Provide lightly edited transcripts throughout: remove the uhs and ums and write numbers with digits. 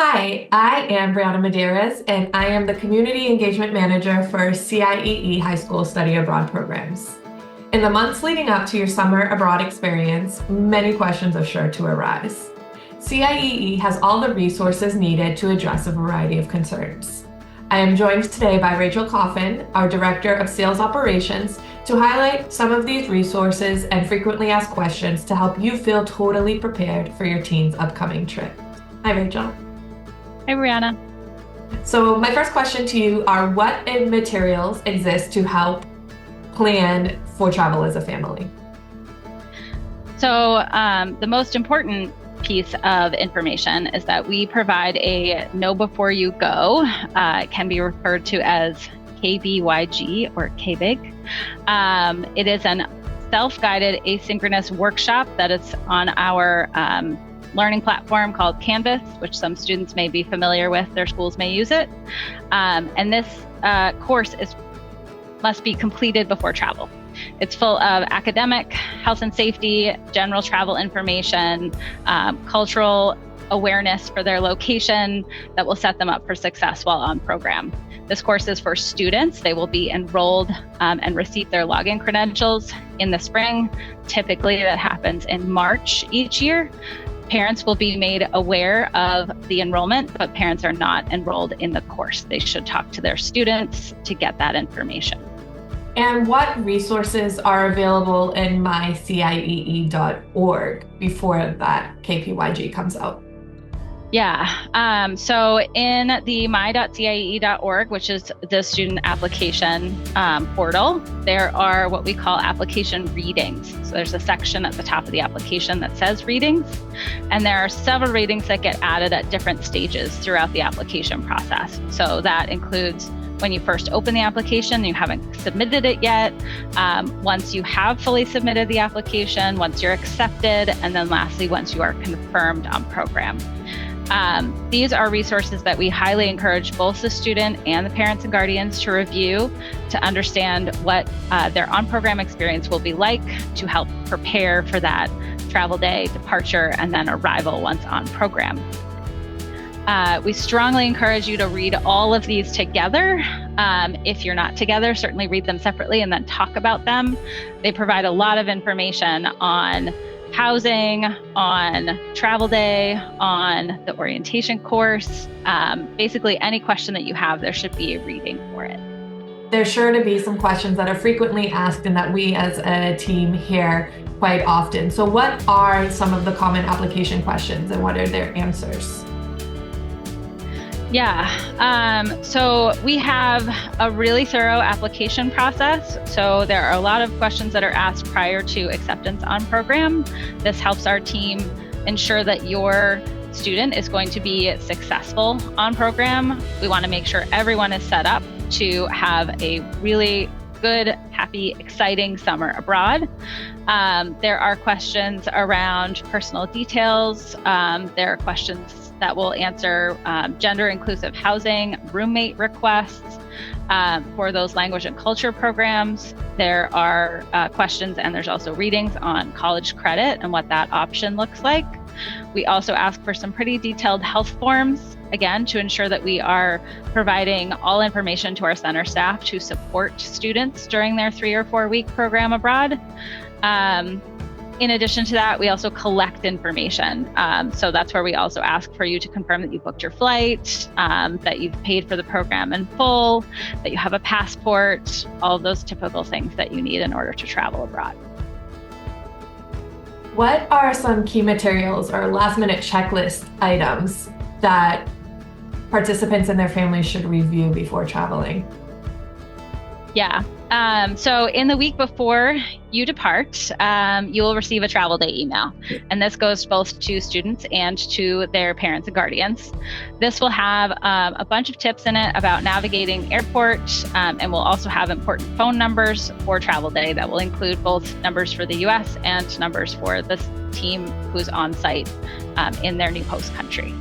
Hi, I am Brianna Medeiros, and I am the Community Engagement Manager for CIEE High School Study Abroad programs. In the months leading up to your summer abroad experience, many questions are sure to arise. CIEE has all the resources needed to address a variety of concerns. I am joined today by Rachel Coffin, our Director of Sales Operations, to highlight some of these resources and frequently asked questions to help you feel totally prepared for your teen's upcoming trip. Hi, Rachel. Hi, Brianna. So my first question to you are, what materials exist to help plan for travel as a family? So the most important piece of information is that we provide a know before you go. It can be referred to as KBYG or KBIG. It is a self-guided asynchronous workshop that is on our learning platform called Canvas, which some students may be familiar with. Their schools may use it. And this course must be completed before travel. It's full of academic, health and safety, general travel information, cultural awareness for their location that will set them up for success while on program. This course is for students. They will be enrolled and receive their login credentials in the spring. Typically, that happens in March each year. Parents will be made aware of the enrollment, but parents are not enrolled in the course. They should talk to their students to get that information. And what resources are available in myciee.org before that KPYG comes out? Yeah, so in the my.ciee.org, which is the student application portal, there are what we call application readings. So there's a section at the top of the application that says readings, and there are several readings that get added at different stages throughout the application process. So that includes when you first open the application, you haven't submitted it yet, once you have fully submitted the application, once you're accepted, and then lastly, once you are confirmed on program. These are resources that we highly encourage both the student and the parents and guardians to review to understand what their on-program experience will be like to help prepare for that travel day, departure, and then arrival once on program. We strongly encourage you to read all of these together. If you're not together, certainly read them separately and then talk about them. They provide a lot of information on housing, on travel day, on the orientation course. Basically, any question that you have, there should be a reading for it. There's sure to be some questions that are frequently asked and that we as a team hear quite often. So what are some of the common application questions and what are their answers? Yeah, so we have a really thorough application process. So there are a lot of questions that are asked prior to acceptance on program. This helps our team ensure that your student is going to be successful on program. We want to make sure everyone is set up to have a really good, happy, exciting summer abroad. There are questions around personal details. There are questions that will answer gender inclusive housing, roommate requests for those language and culture programs. There are questions and there's also readings on college credit and what that option looks like. We also ask for some pretty detailed health forms, again, to ensure that we are providing all information to our center staff to support students during their 3 or 4 week program abroad. In addition to that, we also collect information. So that's where we also ask for you to confirm that you booked your flight, that you've paid for the program in full, that you have a passport, all of those typical things that you need in order to travel abroad. What are some key materials or last-minute checklist items that participants and their families should review before traveling? Yeah. So in the week before you depart, you will receive a travel day email. And this goes both to students and to their parents and guardians. This will have a bunch of tips in it about navigating airports, and will also have important phone numbers for travel day that will include both numbers for the US and numbers for the team who's on site in their new host country.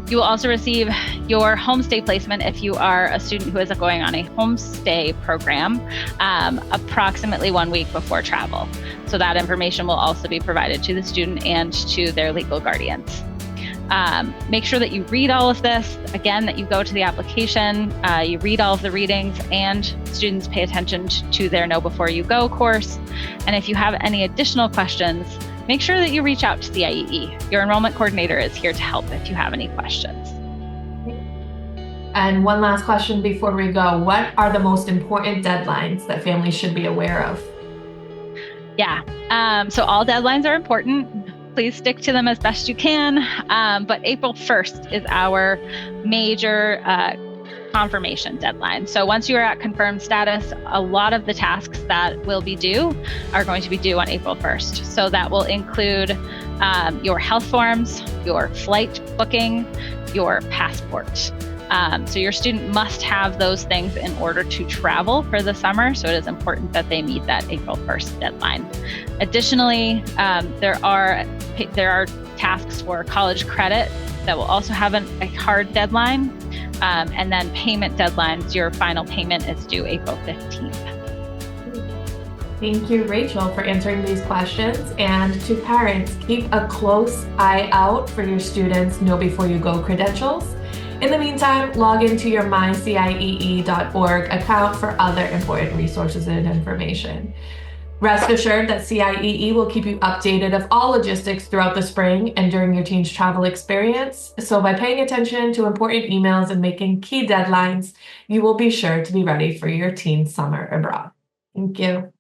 You will also receive your homestay placement if you are a student who is going on a homestay program approximately 1 week before travel. So that information will also be provided to the student and to their legal guardians. Make sure that you read all of this. Again, that you go to the application, you read all of the readings, and students pay attention to their Know Before You Go course. And if you have any additional questions, make sure that you reach out to CIEE. Your enrollment coordinator is here to help if you have any questions. And one last question before we go. What are the most important deadlines that families should be aware of? Yeah, so all deadlines are important. Please stick to them as best you can. But April 1st is our major confirmation deadline. So once you are at confirmed status, a lot of the tasks that will be due are going to be due on April 1st. So that will include your health forms, your flight booking, your passport. So your student must have those things in order to travel for the summer. So it is important that they meet that April 1st deadline. Additionally, there are tasks for college credit that will also have a hard deadline. And then payment deadlines, your final payment is due April 15th. Thank you, Rachel, for answering these questions. And to parents, keep a close eye out for your students' Know Before You Go credentials. In the meantime, log into your myciee.org account for other important resources and information. Rest assured that CIEE will keep you updated of all logistics throughout the spring and during your teen's travel experience. So by paying attention to important emails and making key deadlines, you will be sure to be ready for your teen's summer abroad. Thank you.